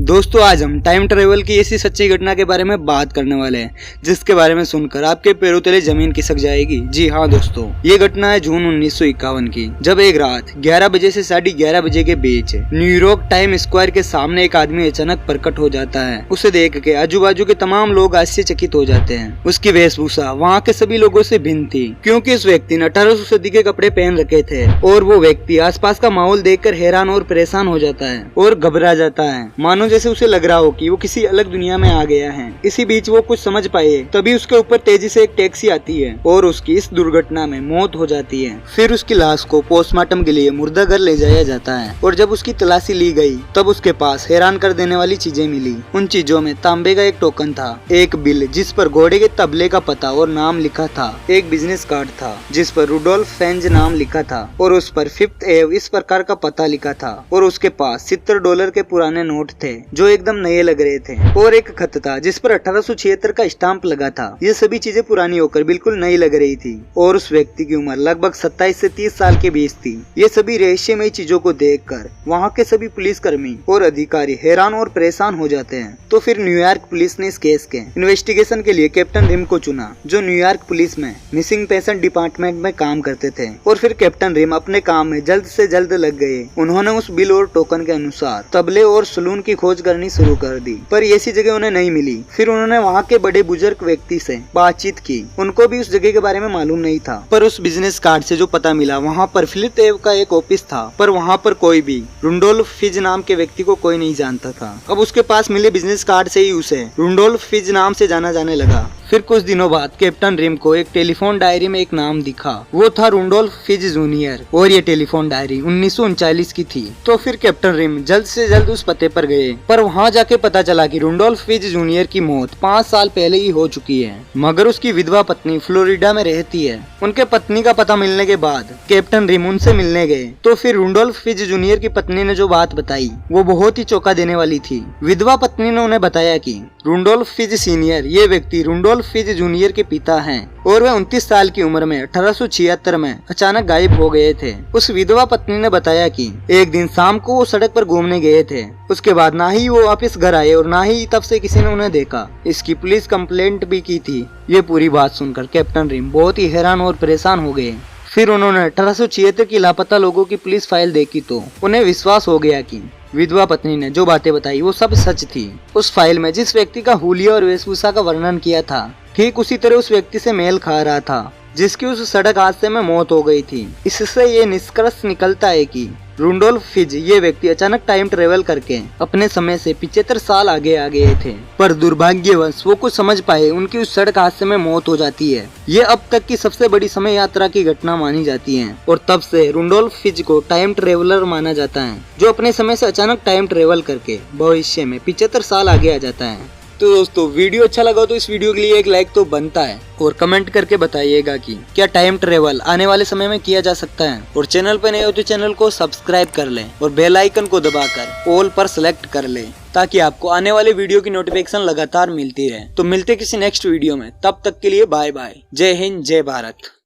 दोस्तों आज हम टाइम ट्रेवल की ऐसी सच्ची घटना के बारे में बात करने वाले हैं जिसके बारे में सुनकर आपके पैरों तले जमीन खिसक जाएगी। जी हाँ दोस्तों, ये घटना है जून 1951 की, जब एक रात 11 बजे से 11:30 बजे के बीच न्यूयॉर्क टाइम स्क्वायर के सामने एक आदमी अचानक प्रकट हो जाता है। उसे देख के आजू बाजू के तमाम लोग आश्चर्यचकित हो जाते हैं। उसकी वेशभूषा वहाँ के सभी लोगों से भिन्न थी, क्योंकि उस व्यक्ति ने 1800 सदी के कपड़े पहन रखे थे और वो व्यक्ति आसपास का माहौल देखकर हैरान और परेशान हो जाता है और घबरा जाता है, मानो जैसे उसे लग रहा हो कि वो किसी अलग दुनिया में आ गया है। इसी बीच वो कुछ समझ पाए तभी उसके ऊपर तेजी से एक टैक्सी आती है और उसकी इस दुर्घटना में मौत हो जाती है। फिर उसकी लाश को पोस्टमार्टम के लिए मुर्दा घर ले जाया जाता है और जब उसकी तलाशी ली गई तब उसके पास हैरान कर देने वाली चीजें मिली। उन चीजों में तांबे का एक टोकन था, एक बिल जिस पर घोड़े के तबले का पता और नाम लिखा था, एक बिजनेस कार्ड था जिस पर रुडोल्फ फेंज नाम लिखा था और उस पर 5th एव इस प्रकार का पता लिखा था, और उसके पास $70 के पुराने नोट थे जो एकदम नए लग रहे थे, और एक खत था जिस पर 1876 का स्टाम्प लगा था। ये सभी चीजें पुरानी होकर बिल्कुल नई लग रही थी और उस व्यक्ति की उम्र लगभग 27 से 30 साल के बीच थी। ये सभी रहस्यमयी चीजों को देखकर वहाँ के सभी पुलिसकर्मी और अधिकारी हैरान और परेशान हो जाते हैं। तो फिर न्यूयॉर्क पुलिस ने इस केस के इन्वेस्टिगेशन के लिए कैप्टन रिम को चुना, जो न्यूयॉर्क पुलिस में मिसिंग पर्सन डिपार्टमेंट में काम करते थे। और फिर कैप्टन रिम अपने काम में जल्द से जल्द लग गए। उन्होंने उस बिल और टोकन के अनुसार तबले और सलून की खोज करनी शुरू कर दी, पर ऐसी जगह उन्हें नहीं मिली। फिर उन्होंने वहाँ के बड़े बुजुर्ग व्यक्ति से बातचीत की, उनको भी उस जगह के बारे में मालूम नहीं था। पर उस बिजनेस कार्ड से जो पता मिला वहाँ पर 5th एव का एक ऑफिस था, पर वहाँ पर कोई भी रुडोल्फ फिज नाम के व्यक्ति को कोई नहीं जानता था। अब उसके पास मिले बिजनेस कार्ड से ही उसे रुडोल्फ फिज नाम से जाना जाने लगा। फिर कुछ दिनों बाद कैप्टन रिम को एक टेलीफोन डायरी में एक नाम दिखा, वो था रुडोल्फ फिज जूनियर, और ये टेलीफोन डायरी 1939 की थी। तो फिर कैप्टन रिम जल्द से जल्द उस पते पर गए, पर वहाँ जाके पता चला कि रुडोल्फ फिज जूनियर की मौत 5 साल पहले ही हो चुकी है, मगर उसकी विधवा पत्नी फ्लोरिडा में रहती है। उनके पत्नी का पता मिलने के बाद कैप्टन रिम उनसे मिलने गए। तो फिर रुडोल्फ फिज जूनियर की पत्नी ने जो बात बताई वो बहुत ही चौंका देने वाली थी। विधवा पत्नी ने उन्हें बताया कि रुडोल्फ फिज सीनियर ये व्यक्ति रुडोल्फ फिज जूनियर के पिता हैं और वे 29 साल की उम्र में 1876 में अचानक गायब हो गए थे। उस विधवा पत्नी ने बताया कि एक दिन शाम को वो सड़क पर घूमने गए थे, उसके बाद ना ही वो वापस घर आए और ना ही तब से किसी ने उन्हें देखा। इसकी पुलिस कंप्लेंट भी की थी। ये पूरी बात सुनकर कैप्टन रिम बहुत ही हैरान और परेशान हो गए। फिर उन्होंने 1876 की लापता लोगों की पुलिस फाइल देखी तो उन्हें विश्वास हो गया कि विधवा पत्नी ने जो बातें बताई वो सब सच थी। उस फाइल में जिस व्यक्ति का हुलिया और वेशभूषा का वर्णन किया था, ठीक उसी तरह उस व्यक्ति से मेल खा रहा था जिसकी उस सड़क हादसे में मौत हो गई थी। इससे ये निष्कर्ष निकलता है कि रुडोल्फ फिज ये व्यक्ति अचानक टाइम ट्रेवल करके अपने समय से 75 साल आगे आ गए थे, पर दुर्भाग्यवश वो कुछ समझ पाए उनकी उस सड़क हादसे में मौत हो जाती है। ये अब तक की सबसे बड़ी समय यात्रा की घटना मानी जाती है और तब से रुडोल्फ फिज को टाइम ट्रेवलर माना जाता है, जो अपने समय से अचानक टाइम ट्रेवल करके भविष्य में 75 साल आगे आ जाता है। तो दोस्तों वीडियो अच्छा लगा तो इस वीडियो के लिए एक लाइक तो बनता है, और कमेंट करके बताइएगा कि क्या टाइम ट्रेवल आने वाले समय में किया जा सकता है। और चैनल पर नए हो तो चैनल को सब्सक्राइब कर लें और बेल आइकन को दबाकर ऑल पर सेलेक्ट कर लें, ताकि आपको आने वाले वीडियो की नोटिफिकेशन लगातार मिलती रहे। तो मिलते किसी नेक्स्ट वीडियो में, तब तक के लिए बाय बाय। जय हिंद, जय भारत।